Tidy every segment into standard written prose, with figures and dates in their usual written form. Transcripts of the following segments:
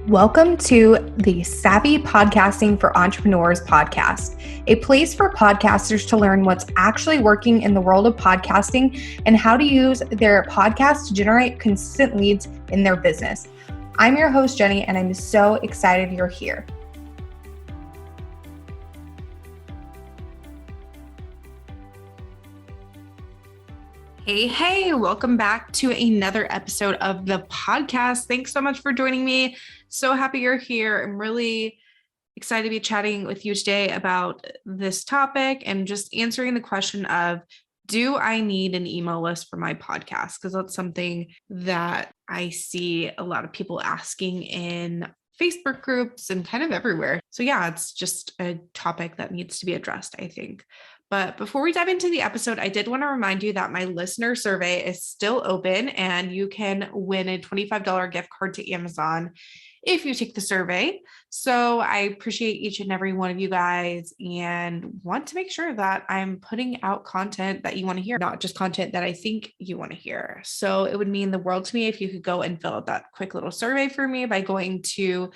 Welcome to the Savvy Podcasting for Entrepreneurs podcast, a place for podcasters to learn what's actually working in the world of podcasting and how to use their podcast to generate consistent leads in their business. I'm your host, Jenny, and I'm so excited you're here. Hey, welcome back to another episode of the podcast. Thanks so much for joining me. So happy you're here. I'm really excited to be chatting with you today about this topic and just answering the question of, do I need an email list for my podcast? Because that's something that I see a lot of people asking in Facebook groups and kind of everywhere. So yeah, it's just a topic that needs to be addressed, I think. But before we dive into the episode, I did want to remind you that my listener survey is still open and you can win a $25 gift card to Amazon if you take the survey. So I appreciate each and every one of you guys and want to make sure that I'm putting out content that you want to hear, not just content that I think you want to hear. So it would mean the world to me if you could go and fill out that quick little survey for me by going to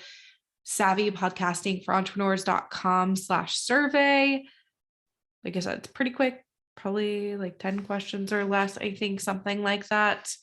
savvypodcastingforentrepreneurs.com/survey. Like I said, it's pretty quick, probably like 10 questions or less, I think, something like that.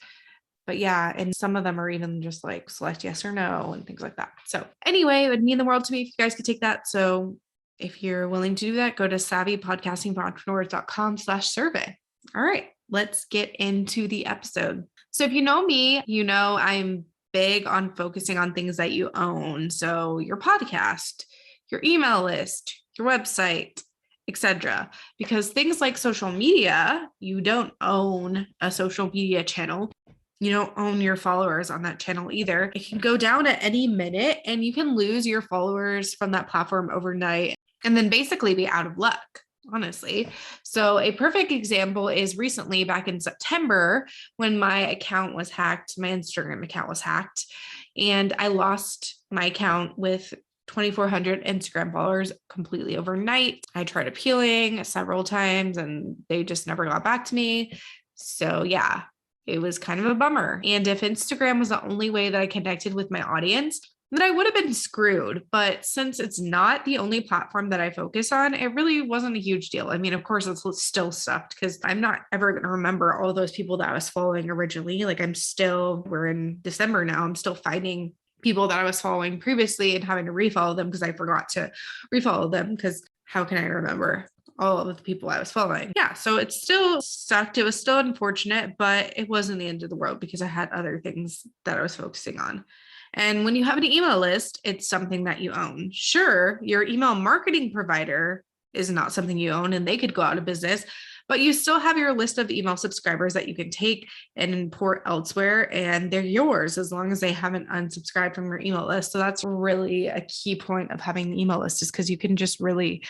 But yeah, and some of them are even just like select yes or no and things like that. So anyway, it would mean the world to me if you guys could take that. So if you're willing to do that, go to savvypodcastingforentrepreneurs.com/survey. All right, let's get into the episode. So if you know me, you know I'm big on focusing on things that you own. So your podcast, your email list, your website, etc. Because things like social media, you don't own a social media channel. You don't own your followers on that channel either. It can go down at any minute and you can lose your followers from that platform overnight and then basically be out of luck, honestly. So a perfect example is recently back in September when my account was hacked, my Instagram account was hacked, and I lost my account with 2,400 Instagram followers completely overnight. I tried appealing several times and they just never got back to me. So yeah, it was kind of a bummer. And if Instagram was the only way that I connected with my audience, then I would have been screwed. But since it's not the only platform that I focus on, it really wasn't a huge deal. I mean, of course, it's still sucked because I'm not ever going to remember all those people that I was following originally. Like we're in December now, I'm still finding people that I was following previously and having to refollow them because I forgot to refollow them because how can I remember all of the people I was following? Yeah, so it still sucked. It was still unfortunate, but it wasn't the end of the world because I had other things that I was focusing on. And when you have an email list, it's something that you own. Sure, your email marketing provider is not something you own and they could go out of business, but you still have your list of email subscribers that you can take and import elsewhere, and they're yours as long as they haven't unsubscribed from your email list. So that's really a key point of having an email list, is because you can just really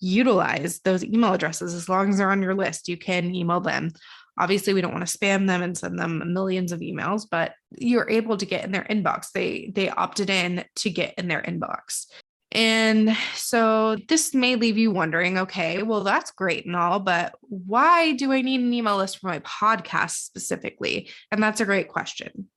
utilize those email addresses as long as they're on your list. You can email them. Obviously, we don't want to spam them and send them millions of emails, but you're able to get in their inbox. They opted in to get in their inbox. And so this may leave you wondering, okay, well, that's great and all, but why do I need an email list for my podcast specifically? And that's a great question.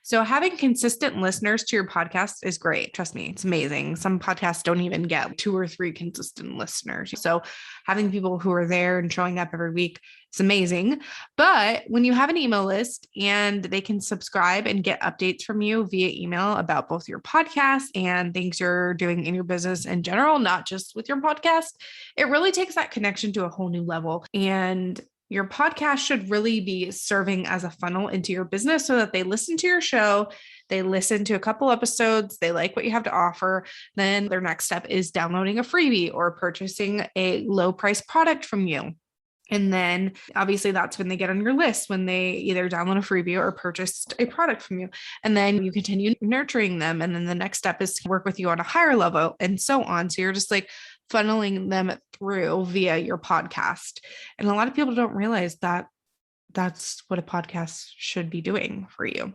So having consistent listeners to your podcast is great. Trust me, it's amazing. Some podcasts don't even get 2 or 3 consistent listeners. So having people who are there and showing up every week is amazing. But when you have an email list and they can subscribe and get updates from you via email about both your podcast and things you're doing in your business in general, not just with your podcast, it really takes that connection to a whole new level. And your podcast should really be serving as a funnel into your business so that they listen to your show, they listen to a couple episodes, they like what you have to offer. Then their next step is downloading a freebie or purchasing a low price product from you. And then obviously that's when they get on your list, when they either download a freebie or purchased a product from you. And then you continue nurturing them. And then the next step is to work with you on a higher level and so on. So you're just like funneling them through via your podcast. And a lot of people don't realize that that's what a podcast should be doing for you.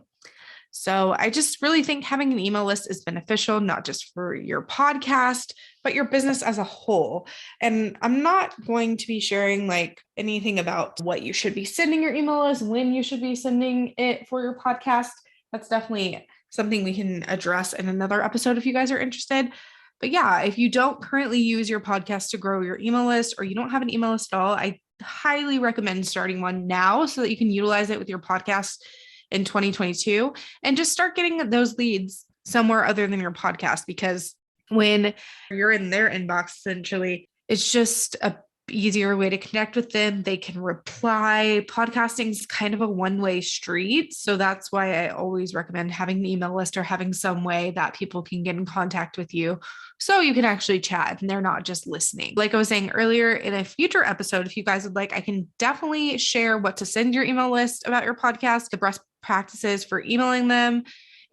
So I just really think having an email list is beneficial, not just for your podcast, but your business as a whole. And I'm not going to be sharing like anything about what you should be sending your email list, when you should be sending it for your podcast. That's definitely something we can address in another episode if you guys are interested. But yeah, if you don't currently use your podcast to grow your email list, or you don't have an email list at all, I highly recommend starting one now so that you can utilize it with your podcast in 2022 and just start getting those leads somewhere other than your podcast. Because when you're in their inbox, essentially, it's just a easier way to connect with them. They can reply. Podcasting is kind of a one-way street. So that's why I always recommend having an email list or having some way that people can get in contact with you so you can actually chat and they're not just listening. Like I was saying earlier, in a future episode, if you guys would like, I can definitely share what to send your email list about your podcast, the best practices for emailing them,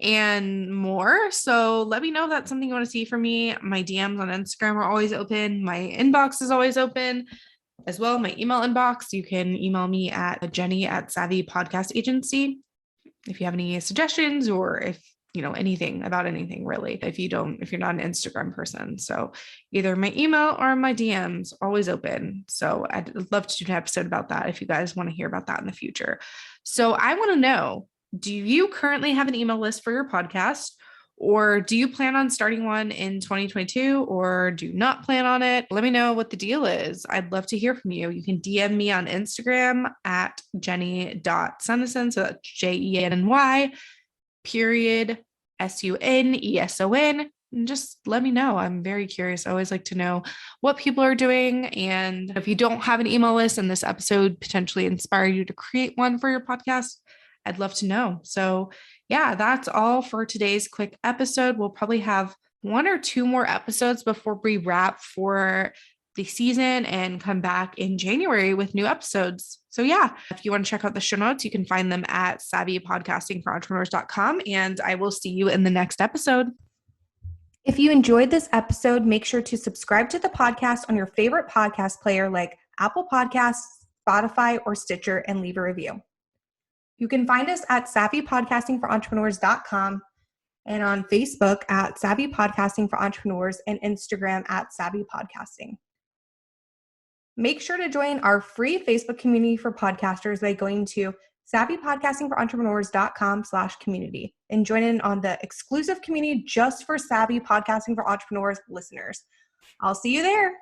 and more. So let me know if that's something you want to see from me. My DMs on Instagram are always open. My inbox is always open as well. My email inbox, you can email me at Jenny@Savvy Podcast Agency if you have any suggestions, or if anything about anything really, if you're not an Instagram person. So either my email or my DMs always open. So I'd love to do an episode about that if you guys want to hear about that in the future. So I want to know, do you currently have an email list for your podcast, or do you plan on starting one in 2022, or do not plan on it? Let me know what the deal is. I'd love to hear from you. You can DM me on Instagram at Jenny.Suneson. So that's JENNY period SUNESON. And just let me know. I'm very curious. I always like to know what people are doing. And if you don't have an email list and this episode potentially inspired you to create one for your podcast, I'd love to know. So yeah, that's all for today's quick episode. We'll probably have 1 or 2 more episodes before we wrap for the season and come back in January with new episodes. So yeah, if you want to check out the show notes, you can find them at savvypodcastingforentrepreneurs.com, and I will see you in the next episode. If you enjoyed this episode, make sure to subscribe to the podcast on your favorite podcast player like Apple Podcasts, Spotify, or Stitcher, and leave a review. You can find us at savvypodcastingforentrepreneurs.com and on Facebook at Savvy Podcasting for Entrepreneurs and Instagram at Savvy Podcasting. Make sure to join our free Facebook community for podcasters by going to savvypodcastingforentrepreneurs.com/community and join in on the exclusive community just for Savvy Podcasting for Entrepreneurs listeners. I'll see you there.